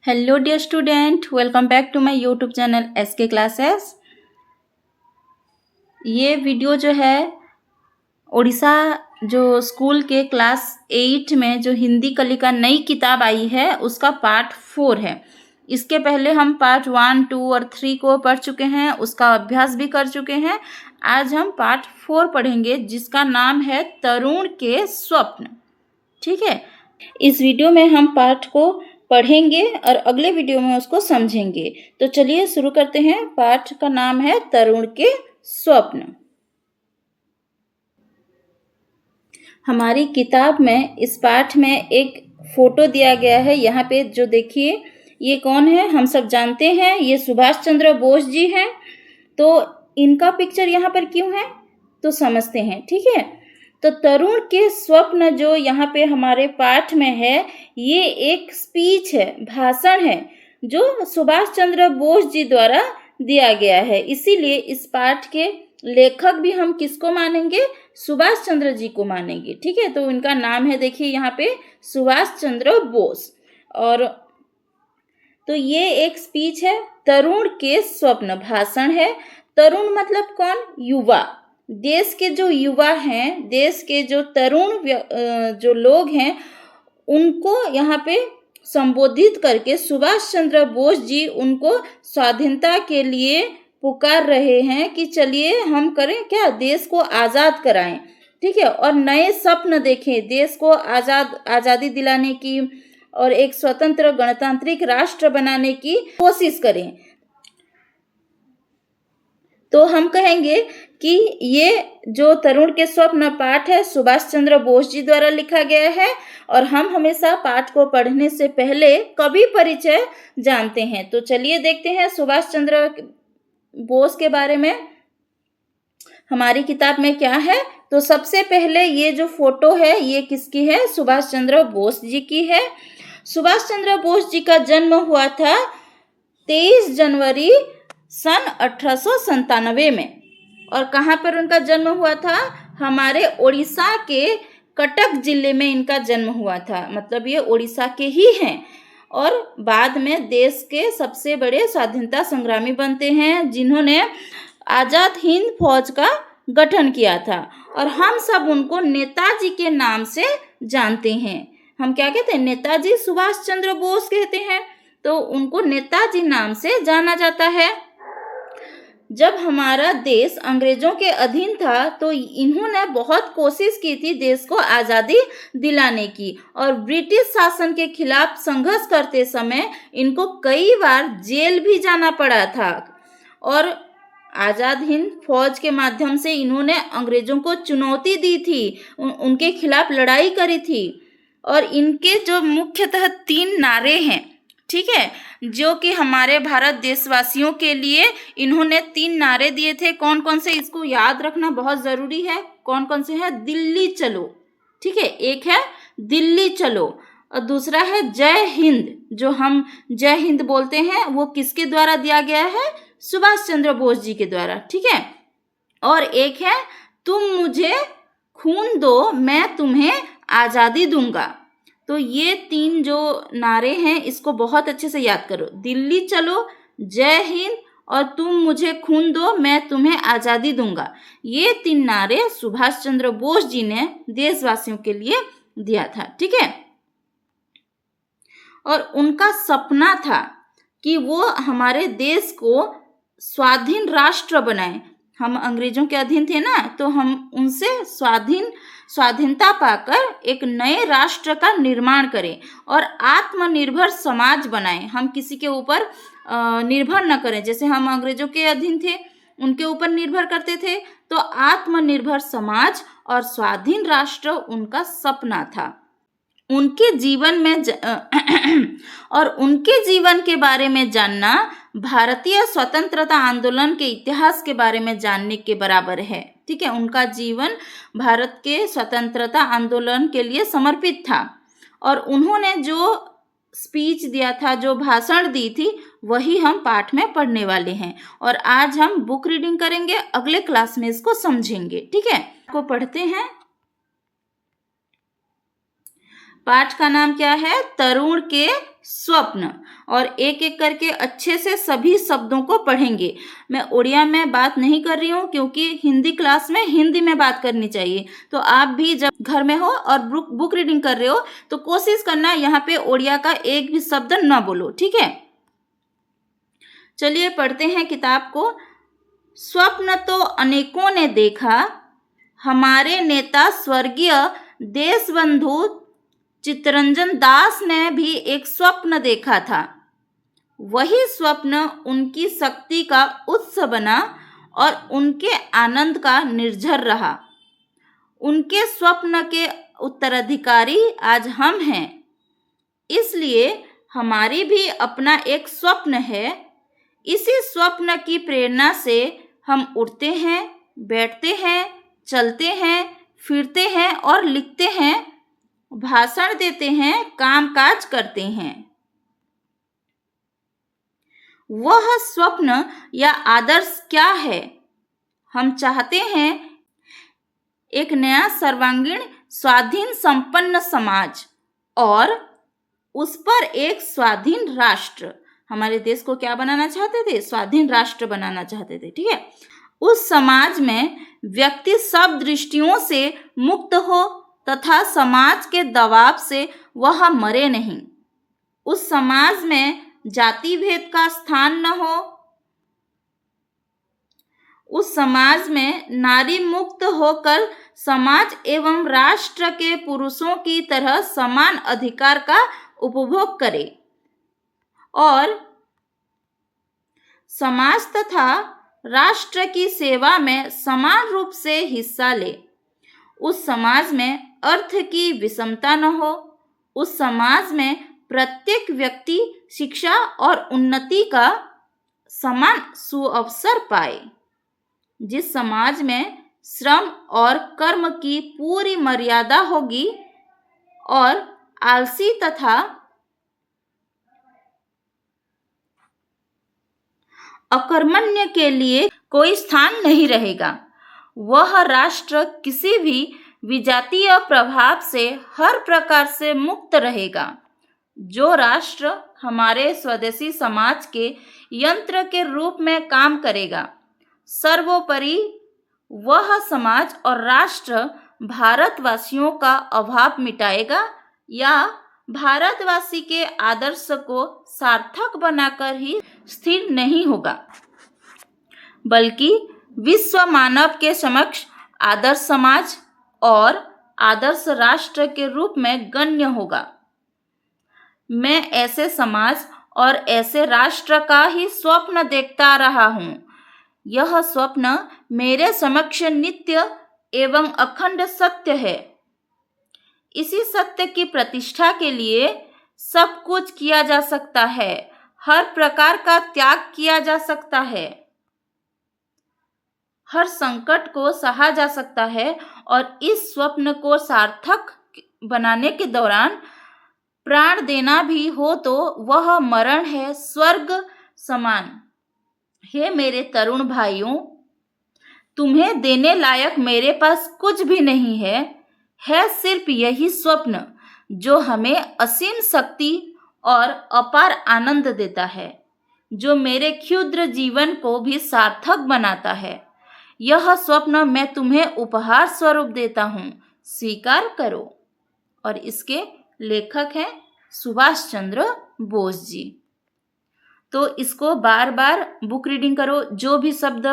Hello dear student, welcome back to my YouTube channel SK classes. ये video जो है उड़ीसा जो स्कूल के क्लास 8 में जो हिंदी कलिका नई किताब आई है उसका पार्ट 4 है। इसके पहले हम पार्ट 1, 2 और 3 को पढ़ चुके हैं, उसका अभ्यास भी कर चुके हैं। आज हम पार्ट 4 पढ़ेंगे जिसका नाम है तरुण के स्वप्न। ठीक है, इस वीडियो में हम पाठ को पढ़ेंगे और अगले वीडियो में उसको समझेंगे। तो चलिए शुरू करते हैं। पाठ का नाम है तरुण के स्वप्न। हमारी किताब में इस पाठ में एक फोटो दिया गया है। यहाँ पे जो देखिए, ये कौन है हम सब जानते हैं, ये सुभाष चंद्र बोस जी हैं। तो इनका पिक्चर यहाँ पर क्यों है तो समझते हैं। ठीक है, तो तरुण के स्वप्न जो यहाँ पे हमारे पाठ में है, ये एक स्पीच है, भाषण है जो सुभाष चंद्र बोस जी द्वारा दिया गया है। इसीलिए इस पाठ के लेखक भी हम किसको मानेंगे? सुभाष चंद्र जी को मानेंगे। ठीक है, तो इनका नाम है, देखिए यहाँ पे, सुभाष चंद्र बोस। और तो ये एक स्पीच है, तरुण के स्वप्न भाषण है। तरुण मतलब कौन? युवा। देश के जो युवा हैं, देश के जो तरुण जो लोग हैं, उनको यहाँ पे संबोधित करके सुभाष चंद्र बोस जी उनको स्वाधीनता के लिए पुकार रहे हैं कि चलिए हम करें क्या, देश को आज़ाद कराएं। ठीक है, और नए स्वप्न देखें, देश को आज़ादी दिलाने की और एक स्वतंत्र गणतांत्रिक राष्ट्र बनाने की कोशिश करें। तो हम कहेंगे कि ये जो तरुण के स्वप्न पाठ है सुभाष चंद्र बोस जी द्वारा लिखा गया है। और हम हमेशा पाठ को पढ़ने से पहले कवि परिचय जानते हैं। तो चलिए देखते हैं सुभाष चंद्र बोस के बारे में हमारी किताब में क्या है। तो सबसे पहले ये जो फोटो है ये किसकी है? सुभाष चंद्र बोस जी की है। सुभाष चंद्र बोस जी का जन्म हुआ था 23 जनवरी सन 1897 में। और कहाँ पर उनका जन्म हुआ था? हमारे उड़ीसा के कटक जिले में इनका जन्म हुआ था। मतलब ये उड़ीसा के ही हैं। और बाद में देश के सबसे बड़े स्वाधीनता संग्रामी बनते हैं जिन्होंने आज़ाद हिंद फौज का गठन किया था। और हम सब उनको नेताजी के नाम से जानते हैं। हम क्या कहते हैं? नेताजी सुभाष चंद्र बोस कहते हैं। तो उनको नेताजी नाम से जाना जाता है। जब हमारा देश अंग्रेजों के अधीन था तो इन्होंने बहुत कोशिश की थी देश को आज़ादी दिलाने की। और ब्रिटिश शासन के खिलाफ संघर्ष करते समय इनको कई बार जेल भी जाना पड़ा था। और आज़ाद हिंद फौज के माध्यम से इन्होंने अंग्रेजों को चुनौती दी थी, उनके खिलाफ लड़ाई करी थी। और इनके जो मुख्यतः 3 नारे हैं, ठीक है, जो कि हमारे भारत देशवासियों के लिए इन्होंने 3 नारे दिए थे। कौन कौन से, इसको याद रखना बहुत ज़रूरी है। कौन कौन से हैं? दिल्ली चलो, ठीक है, एक है दिल्ली चलो, और दूसरा है जय हिंद, जो हम जय हिंद बोलते हैं, वो किसके द्वारा दिया गया है? सुभाष चंद्र बोस जी के द्वारा। ठीक है, और एक है तुम मुझे खून दो मैं तुम्हें आज़ादी दूंगा। तो ये 3 जो नारे हैं इसको बहुत अच्छे से याद करो। दिल्ली चलो, जय हिंद और तुम मुझे खून दो मैं तुम्हें आज़ादी दूंगा। ये 3 नारे सुभाष चंद्र बोस जी ने देशवासियों के लिए दिया था। ठीक है, और उनका सपना था कि वो हमारे देश को स्वाधीन राष्ट्र बनाए। हम अंग्रेजों के अधीन थे ना, तो हम उनसे स्वाधीनता पाकर एक नए राष्ट्र का निर्माण करें और आत्मनिर्भर समाज बनाएं। हम किसी के ऊपर निर्भर न करें। जैसे हम अंग्रेजों के अधीन थे, उनके ऊपर निर्भर करते थे, तो आत्मनिर्भर समाज और स्वाधीन राष्ट्र उनका सपना था। उनके जीवन में और उनके जीवन के बारे में जानना भारतीय स्वतंत्रता आंदोलन के इतिहास के बारे में जानने के बराबर है। ठीक है, उनका जीवन भारत के स्वतंत्रता आंदोलन के लिए समर्पित था। और उन्होंने जो स्पीच दिया था, जो भाषण दी थी, वही हम पाठ में पढ़ने वाले हैं। और आज हम बुक रीडिंग करेंगे, अगले क्लास में इसको समझेंगे। ठीक है, को पढ़ते हैं। पाठ का नाम क्या है? तरुण के स्वप्न। और एक एक करके अच्छे से सभी शब्दों को पढ़ेंगे। मैं उड़िया में बात नहीं कर रही हूँ क्योंकि हिंदी क्लास में हिंदी में बात करनी चाहिए। तो आप भी जब घर में हो और बुक रीडिंग कर रहे हो तो कोशिश करना यहाँ पे उड़िया का एक भी शब्द ना बोलो, ठीक है? चलिए पढ़ते हैं किताब को। स्वप्न तो अनेकों ने देखा, हमारे नेता स्वर्गीय देशबंधु चित्तरंजन दास ने भी एक स्वप्न देखा था। वही स्वप्न उनकी शक्ति का उत्स बना और उनके आनंद का निर्झर रहा। उनके स्वप्न के उत्तराधिकारी आज हम हैं। इसलिए हमारी भी अपना एक स्वप्न है। इसी स्वप्न की प्रेरणा से हम उठते हैं, बैठते हैं, चलते हैं, फिरते हैं और लिखते हैं, भाषण देते हैं, कामकाज करते हैं। वह स्वप्न या आदर्श क्या है? हम चाहते हैं एक नया सर्वांगीण स्वाधीन संपन्न समाज और उस पर एक स्वाधीन राष्ट्र। हमारे देश को क्या बनाना चाहते थे? स्वाधीन राष्ट्र बनाना चाहते थे, ठीक है? उस समाज में व्यक्ति सब दृष्टियों से मुक्त हो तथा समाज के दबाव से वह मरे नहीं। उस समाज में जाति भेद का स्थान न हो। उस समाज में नारी मुक्त होकर समाज एवं राष्ट्र के पुरुषों की तरह समान अधिकार का उपभोग करे और समाज तथा राष्ट्र की सेवा में समान रूप से हिस्सा ले। उस समाज में अर्थ की विषमता न हो। उस समाज में प्रत्येक व्यक्ति शिक्षा और उन्नति का समान सुअवसर पाए। जिस समाज में श्रम और कर्म की पूरी मर्यादा होगी और आलसी तथा अकर्मण्य के लिए कोई स्थान नहीं रहेगा, वह राष्ट्र किसी भी विजातीय प्रभाव से हर प्रकार से मुक्त रहेगा। जो राष्ट्र हमारे स्वदेशी समाज के यंत्र के रूप में काम करेगा, सर्वोपरि वह समाज और राष्ट्र भारतवासियों का अभाव मिटाएगा या भारतवासी के आदर्श को सार्थक बनाकर ही स्थिर नहीं होगा, बल्कि विश्व मानव के समक्ष आदर्श समाज और आदर्श राष्ट्र के रूप में गण्य होगा। मैं ऐसे समाज और ऐसे राष्ट्र का ही स्वप्न देखता रहा हूँ। यह स्वप्न मेरे समक्ष नित्य एवं अखंड सत्य है। इसी सत्य की प्रतिष्ठा के लिए सब कुछ किया जा सकता है, हर प्रकार का त्याग किया जा सकता है, हर संकट को सहा जा सकता है और इस स्वप्न को सार्थक बनाने के दौरान प्राण देना भी हो तो वह मरण है स्वर्ग समान। हे मेरे तरुण भाइयों, तुम्हें देने लायक मेरे पास कुछ भी नहीं है सिर्फ यही स्वप्न जो हमें असीम शक्ति और अपार आनंद देता है, जो मेरे क्षुद्र जीवन को भी सार्थक बनाता है। यह स्वप्न मैं तुम्हें उपहार स्वरूप देता हूँ, स्वीकार करो। और इसके लेखक हैं सुभाष चंद्र बोस जी। तो इसको बार बार बुक रीडिंग करो। जो भी शब्द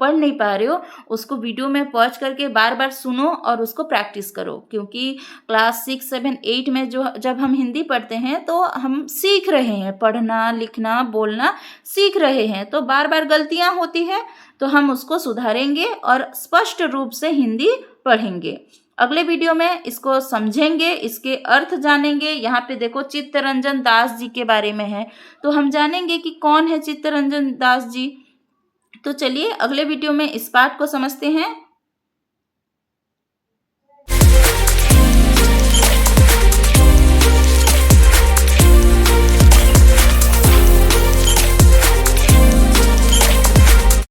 पढ़ नहीं पा रहे हो उसको वीडियो में पॉज करके बार बार सुनो और उसको प्रैक्टिस करो, क्योंकि क्लास 6, 7, 8 में जब हम हिंदी पढ़ते हैं तो हम सीख रहे हैं, पढ़ना, लिखना, बोलना सीख रहे हैं। तो बार बार गलतियां होती है तो हम उसको सुधारेंगे और स्पष्ट रूप से हिंदी पढ़ेंगे। अगले वीडियो में इसको समझेंगे, इसके अर्थ जानेंगे। यहाँ पे देखो चित्तरंजन दास जी के बारे में है, तो हम जानेंगे कि कौन है चित्तरंजन दास जी। तो चलिए अगले वीडियो में इस पाठ को समझते हैं।